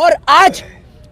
और आज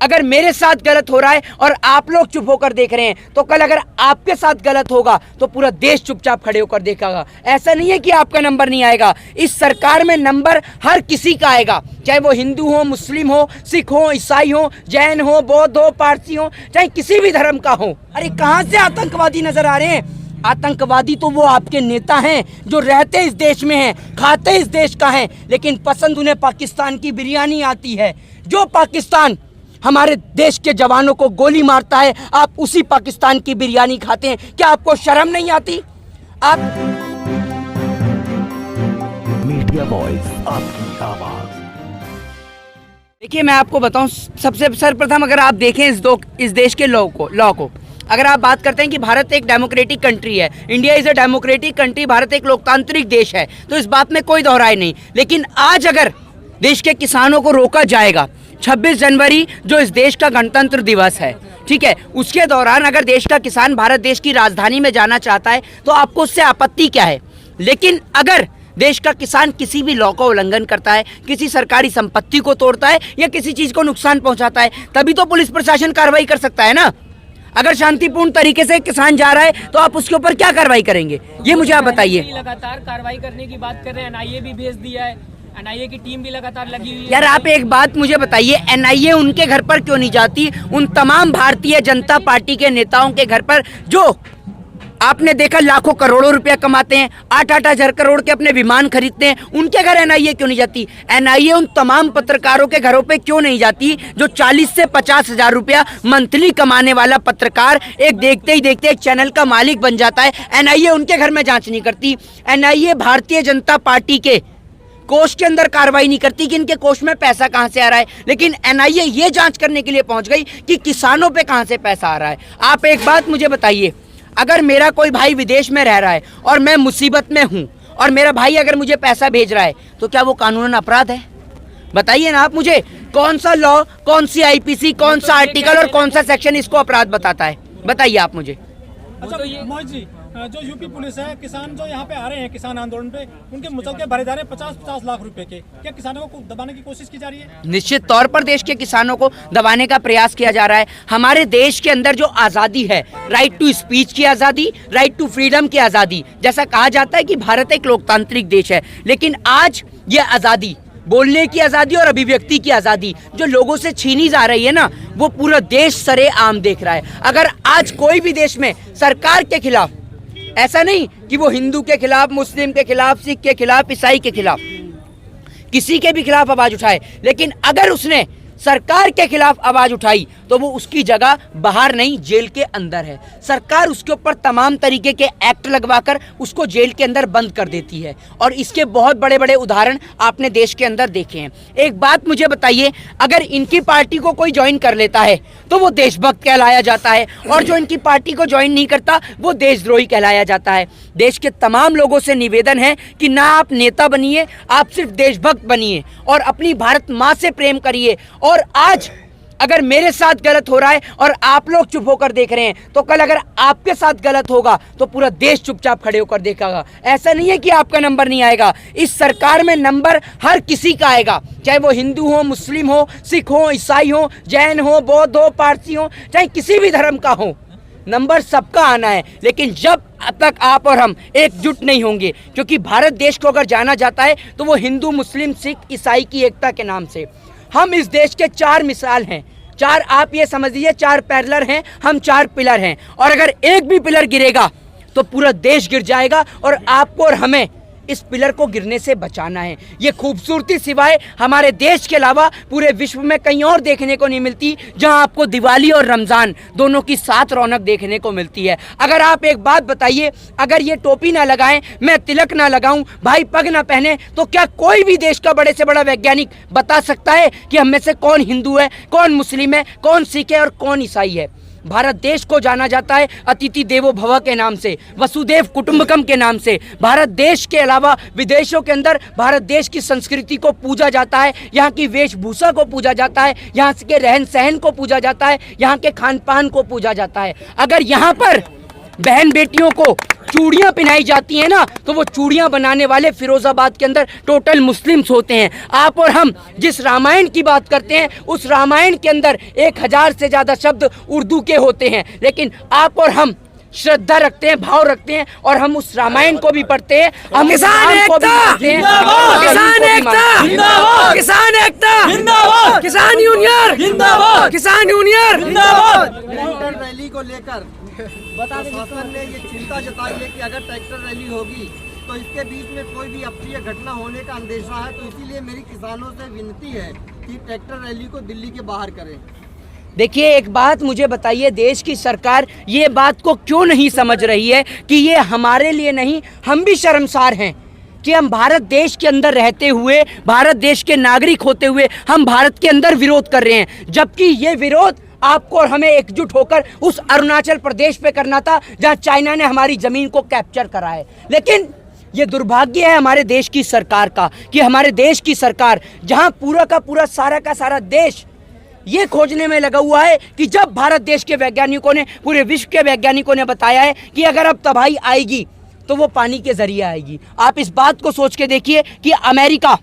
अगर मेरे साथ गलत हो रहा है और आप लोग चुप होकर देख रहे हैं, तो कल अगर आपके साथ गलत होगा तो पूरा देश चुपचाप खड़े होकर देखेगा। ऐसा नहीं है कि आपका नंबर नहीं आएगा, इस सरकार में नंबर हर किसी का आएगा, चाहे वो हिंदू हो, मुस्लिम हो, सिख हो, ईसाई हो, जैन हो, बौद्ध हो, पारसी हो, चाहे किसी भी धर्म का हो। अरे कहाँ से आतंकवादी नजर आ रहे हैं? आतंकवादी तो वो आपके नेता हैं जो रहते इस देश में हैं, खाते इस देश का हैं, लेकिन पसंद उन्हें पाकिस्तान की बिरयानी आती है। जो पाकिस्तान हमारे देश के जवानों को गोली मारता है, आप उसी पाकिस्तान की बिरयानी खाते हैं। क्या आपको शर्म नहीं आती? आप मीडिया वॉइस, आपकी आवाज। देखिए, मैं आपको बताऊं, सबसे सर्वप्रथम अगर आप देखें इस देश के लॉ को अगर आप बात करते हैं कि भारत एक डेमोक्रेटिक कंट्री है, India is a democratic country, Bharat एक लोकतांत्रिक देश है, तो इस बात में कोई दोहराई नहीं। लेकिन आज अगर देश के किसानों को रोका जाएगा, 26 जनवरी जो इस देश का गणतंत्र दिवस है, ठीक है, उसके दौरान अगर देश का किसान भारत देश की राजधानी में जाना चाहता है तो आपको उससे आपत्ति क्या है? लेकिन अगर देश का किसान किसी भी लॉ का उल्लंघन करता है, किसी सरकारी संपत्ति को तोड़ता है या किसी चीज़ को नुकसान पहुंचाता है, तभी तो पुलिस प्रशासन कार्रवाई कर सकता है ना। अगर शांतिपूर्ण तरीके से किसान जा रहा है तो आप उसके ऊपर क्या कार्रवाई करेंगे, ये मुझे आप बताइए। लगातार कार्रवाई करने की बात कर रहे हैं, एनआईए भी भेज दिया है, एनआईए की टीम भी लगातार लगी हुई है। यार आप एक बात मुझे बताइए, एनआईए उनके घर पर क्यों नहीं जाती? उन तमाम भारतीय जनता पार्टी के नेताओं के घर पर जो आपने देखा लाखों करोड़ों रुपया कमाते हैं, 8-8 हजार करोड़ के अपने विमान खरीदते हैं, उनके घर एनआईए क्यों नहीं जाती? एनआईए उन तमाम पत्रकारों के घरों पे क्यों नहीं जाती जो 40 से 50 हजार रुपया मंथली कमाने वाला पत्रकार एक देखते ही देखते एक चैनल का मालिक बन जाता है? एनआईए उनके घर में जांच नहीं करती। एनआईए भारतीय जनता पार्टी के कोष के अंदर कार्रवाई नहीं करती कि इनके कोष में पैसा कहां से आ रहा है, लेकिन एनआईए ये जांच करने के लिए पहुंच गई कि किसानों पे कहां से पैसा आ रहा है। आप एक बात मुझे बताइए, अगर मेरा कोई भाई विदेश में रह रहा है और मैं मुसीबत में हूं और मेरा भाई अगर मुझे पैसा भेज रहा है तो क्या वो कानूनन अपराध है? बताइए ना आप मुझे, कौन सा लॉ, कौन सी आईपीसी, कौन सा आर्टिकल और कौन सा सेक्शन इसको अपराध बताता है? बताइए आप मुझे। अच्छा मोहित जी, जो यूपी पुलिस है, किसान जो यहाँ पे आ रहे हैं किसान आंदोलन पे, उनके मुचलके भरे जा रहे हैं 50-50 लाख रुपए के, क्या किसानों को दबाने की कोशिश की जा रही है? निश्चित तौर पर देश के किसानों को दबाने का प्रयास किया जा रहा है। हमारे देश के अंदर जो आज़ादी है, राइट टू स्पीच की आज़ादी, राइट टू फ्रीडम की आज़ादी, जैसा कहा जाता है कि भारत एक लोकतांत्रिक देश है, लेकिन आज ये आज़ादी, बोलने की आज़ादी और अभिव्यक्ति की आज़ादी जो लोगों से छीनी जा रही है ना, वो पूरा देश सरेआम देख रहा है। अगर आज कोई भी देश में सरकार के खिलाफ, ऐसा नहीं कि वो हिंदू के खिलाफ, मुस्लिम के खिलाफ, सिख के खिलाफ, ईसाई के खिलाफ, किसी के भी खिलाफ आवाज उठाए, लेकिन अगर उसने सरकार के खिलाफ आवाज उठाई तो वो उसकी जगह बाहर नहीं, जेल के अंदर है। सरकार उसके ऊपर तमाम तरीके के एक्ट लगवाकर उसको जेल के अंदर बंद कर देती है, और इसके बहुत बड़े बड़े उदाहरण आपने देश के अंदर देखे हैं। एक बात मुझे बताइए, अगर इनकी पार्टी को कोई ज्वाइन कर लेता है तो वो देशभक्त कहलाया जाता है, और जो इनकी पार्टी को ज्वाइन नहीं करता वो देशद्रोही कहलाया जाता है। देश के तमाम लोगों से निवेदन है कि ना आप नेता बनिए, आप सिर्फ देशभक्त बनिए और अपनी भारत माँ से प्रेम करिए। और आज अगर मेरे साथ गलत हो रहा है और आप लोग चुप होकर देख रहे हैं, तो कल अगर आपके साथ गलत होगा तो पूरा देश चुपचाप खड़े होकर देखेगा। ऐसा नहीं है कि आपका नंबर नहीं आएगा, इस सरकार में नंबर हर किसी का आएगा, चाहे वो हिंदू हो, मुस्लिम हो, सिख हो, ईसाई हो, जैन हो, बौद्ध हो, पारसी हो, चाहे किसी भी धर्म का हो, नंबर सबका आना है। लेकिन जब तक आप और हम एकजुट नहीं होंगे, क्योंकि भारत देश को अगर जाना जाता है तो वो हिंदू, मुस्लिम, सिख, ईसाई की एकता के नाम से। हम इस देश के 4 मिसाल हैं, 4, आप ये समझ लीजिए 4 पैरलर हैं, हम 4 पिलर हैं, और अगर एक भी पिलर गिरेगा तो पूरा देश गिर जाएगा, और आपको और हमें इस पिलर को गिरने से बचाना है। ये खूबसूरती सिवाय हमारे देश के अलावा पूरे विश्व में कहीं और देखने को नहीं मिलती, जहां आपको दिवाली और रमज़ान दोनों की साथ रौनक देखने को मिलती है। अगर आप एक बात बताइए, अगर ये टोपी ना लगाएं, मैं तिलक ना लगाऊं, भाई पग ना पहने, तो क्या कोई भी देश का बड़े से बड़ा वैज्ञानिक बता सकता है कि हम में से कौन हिंदू है, कौन मुस्लिम है, कौन सिख है और कौन ईसाई है? भारत देश को जाना जाता है अतिथि देवो भव के नाम से, वसुदेव कुटुंबकम के नाम से। भारत देश के अलावा विदेशों के अंदर भारत देश की संस्कृति को पूजा जाता है, यहाँ की वेशभूषा को पूजा जाता है, यहाँ के रहन सहन को पूजा जाता है, यहाँ के खान पान को पूजा जाता है। अगर यहाँ पर बहन बेटियों को चूड़ियां पहनाई जाती हैं ना, तो वो चूड़ियां बनाने वाले फिरोजाबाद के अंदर टोटल मुस्लिम्स होते हैं। आप और हम जिस रामायण की बात करते हैं, उस रामायण के अंदर 1000 से ज़्यादा शब्द उर्दू के होते हैं, लेकिन आप और हम श्रद्धा रखते हैं, भाव रखते हैं, और हम उस रामायण को भी पढ़ते हैं। हम किसान एकता जिंदाबाद, किसान एकता जिंदाबाद, किसान एकता जिंदाबाद, किसान यूनियन जिंदाबाद, किसान यूनियन जिंदाबाद। ट्रैक्टर रैली को लेकर प्रशासन ने ये चिंता जताई है कि अगर ट्रैक्टर रैली होगी तो इसके बीच में कोई भी अप्रिय घटना होने का अंदेशा है, तो इसीलिए मेरी किसानों से विनती है कि ट्रैक्टर रैली को दिल्ली के बाहर करें। देखिए, एक बात मुझे बताइए, देश की सरकार ये बात को क्यों नहीं समझ रही है कि ये हमारे लिए नहीं, हम भी शर्मसार हैं कि हम भारत देश के अंदर रहते हुए, भारत देश के नागरिक होते हुए हम भारत के अंदर विरोध कर रहे हैं, जबकि ये विरोध आपको और हमें एकजुट होकर उस अरुणाचल प्रदेश पे करना था जहां चाइना ने हमारी जमीन को कैप्चर करा है। लेकिन ये दुर्भाग्य है हमारे देश की सरकार का कि हमारे देश की सरकार, जहां पूरा का पूरा सारा का सारा देश ये खोजने में लगा हुआ है कि जब भारत देश के वैज्ञानिकों ने, पूरे विश्व के वैज्ञानिकों ने बताया है कि अगर अब तबाही आएगी तो वो पानी के जरिए आएगी। आप इस बात को सोच के देखिए कि अमेरिका,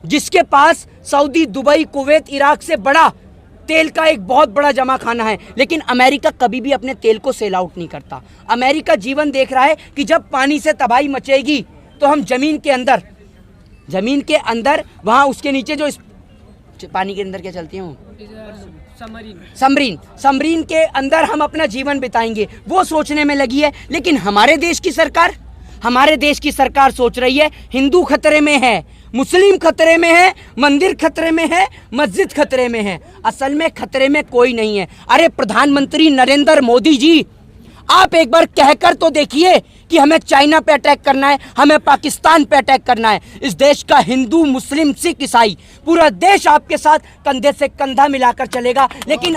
जिसके पास सऊदी, दुबई, कुवैत, इराक से बड़ा तेल का एक बहुत बड़ा जमा खाना है, लेकिन अमेरिका कभी भी अपने तेल को सेल आउट नहीं करता। अमेरिका जीवन देख रहा है कि जब पानी से तबाही मचेगी तो हम जमीन के अंदर वहाँ उसके नीचे जो पानी के अंदर क्या चलती हैं, समरीन के अंदर हम अपना जीवन बिताएंगे, वो सोचने में लगी है। लेकिन हमारे देश की सरकार सोच रही है हिंदू खतरे में है, मुस्लिम खतरे में है, मंदिर खतरे में है, मस्जिद खतरे में है। असल में खतरे में कोई नहीं है। अरे प्रधानमंत्री नरेंद्र मोदी जी, आप एक बार कहकर तो देखिए कि हमें चाइना पे अटैक करना है, हमें पाकिस्तान पे अटैक करना है। इस देश का हिंदू, मुस्लिम, सिख, ईसाई, पूरा देश आपके साथ कंधे से कंधा मिलाकर चलेगा। लेकिन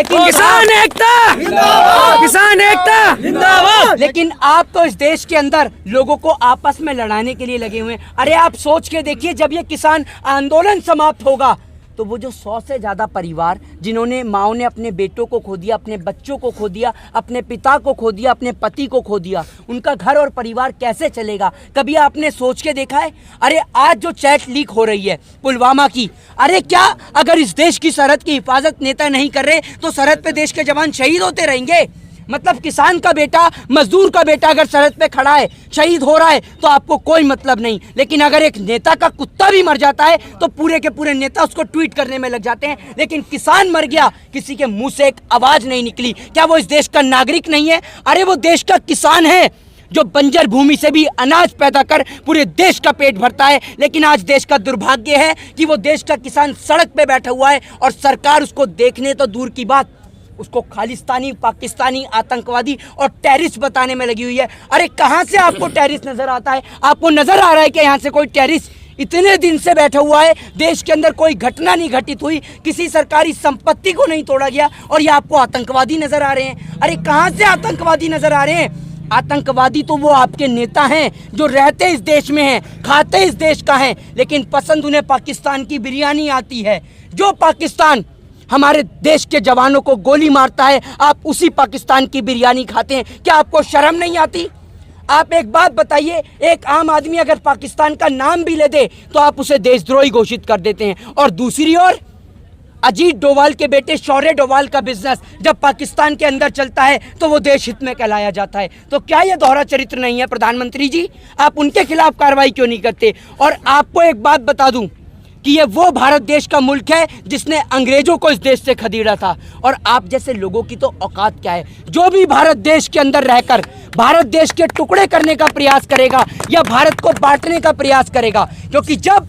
किसान एकता जिंदाबाद, किसान एकता जिंदाबाद। लेकिन आप तो इस देश के अंदर लोगों को आपस में लड़ाने के लिए लगे हुए हैं। अरे आप सोच के देखिए, जब ये किसान आंदोलन समाप्त होगा तो वो जो 100 से ज़्यादा परिवार, जिन्होंने माओ ने अपने बेटों को खो दिया, अपने बच्चों को खो दिया, अपने पिता को खो दिया, अपने पति को खो दिया, उनका घर और परिवार कैसे चलेगा? कभी आपने सोच के देखा है? अरे आज जो चैट लीक हो रही है पुलवामा की, अरे क्या अगर इस देश की सरहद की हिफाजत नेता नहीं कर रहे तो सरहद पे देश के जवान शहीद होते रहेंगे? मतलब किसान का बेटा, मजदूर का बेटा अगर सरहद पे खड़ा है, शहीद हो रहा है, तो आपको कोई मतलब नहीं। लेकिन अगर एक नेता का कुत्ता भी मर जाता है तो पूरे के पूरे नेता उसको ट्वीट करने में लग जाते हैं। लेकिन किसान मर गया, किसी के मुंह से एक आवाज नहीं निकली। क्या वो इस देश का नागरिक नहीं है? अरे वो देश का किसान है जो बंजर भूमि से भी अनाज पैदा कर पूरे देश का पेट भरता है। लेकिन आज देश का दुर्भाग्य है कि वो देश का किसान सड़क पे बैठा हुआ है और सरकार उसको देखने तो दूर की बात, उसको खालिस्तानी, पाकिस्तानी, आतंकवादी और टेररिस्ट बताने में लगी हुई है। अरे कहाँ से आपको टेररिस्ट नजर आता है? आपको नजर आ रहा है कि यहाँ से कोई टेररिस्ट इतने दिन से बैठा हुआ है, देश के अंदर कोई घटना नहीं घटित हुई, किसी सरकारी संपत्ति को नहीं तोड़ा गया, और ये आपको आतंकवादी नजर आ रहे हैं? अरे कहाँ से आतंकवादी नजर आ रहे हैं? आतंकवादी तो वो आपके नेता हैं जो रहते इस देश में हैं, खाते इस देश का हैं, लेकिन पसंद उन्हें पाकिस्तान की बिरयानी आती है। जो पाकिस्तान हमारे देश के जवानों को गोली मारता है, आप उसी पाकिस्तान की बिरयानी खाते हैं। क्या आपको शर्म नहीं आती? आप एक बात बताइए, एक आम आदमी अगर पाकिस्तान का नाम भी ले दे तो आप उसे देशद्रोही घोषित कर देते हैं। और दूसरी ओर अजीत डोभाल के बेटे शौर्य डोभाल का बिजनेस जब पाकिस्तान के अंदर चलता है तो वो देश हित में कहलाया जाता है। तो क्या ये दोहरा चरित्र नहीं है प्रधानमंत्री जी? आप उनके खिलाफ कार्रवाई क्यों नहीं करते? और आपको एक बात बता दूं कि ये वो भारत देश का मुल्क है जिसने अंग्रेजों को इस देश से खदेड़ा था। और आप जैसे लोगों की तो औकात क्या है? जो भी भारत देश के अंदर रहकर भारत देश के टुकड़े करने का प्रयास करेगा या भारत को बांटने का प्रयास करेगा, क्योंकि जब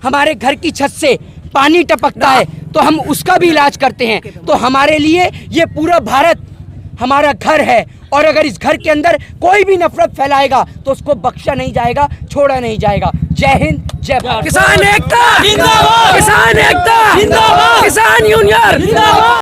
हमारे घर की छत से पानी टपकता है तो हम उसका भी इलाज करते हैं। तो हमारे लिए ये पूरा भारत हमारा घर है, और अगर इस घर के अंदर कोई भी नफरत फैलाएगा तो उसको बख्शा नहीं जाएगा, छोड़ा नहीं जाएगा। जय हिंद, जय भारत। किसान एकता जिंदाबाद, किसान एकता जिंदाबाद, किसान यूनियन जिंदाबाद।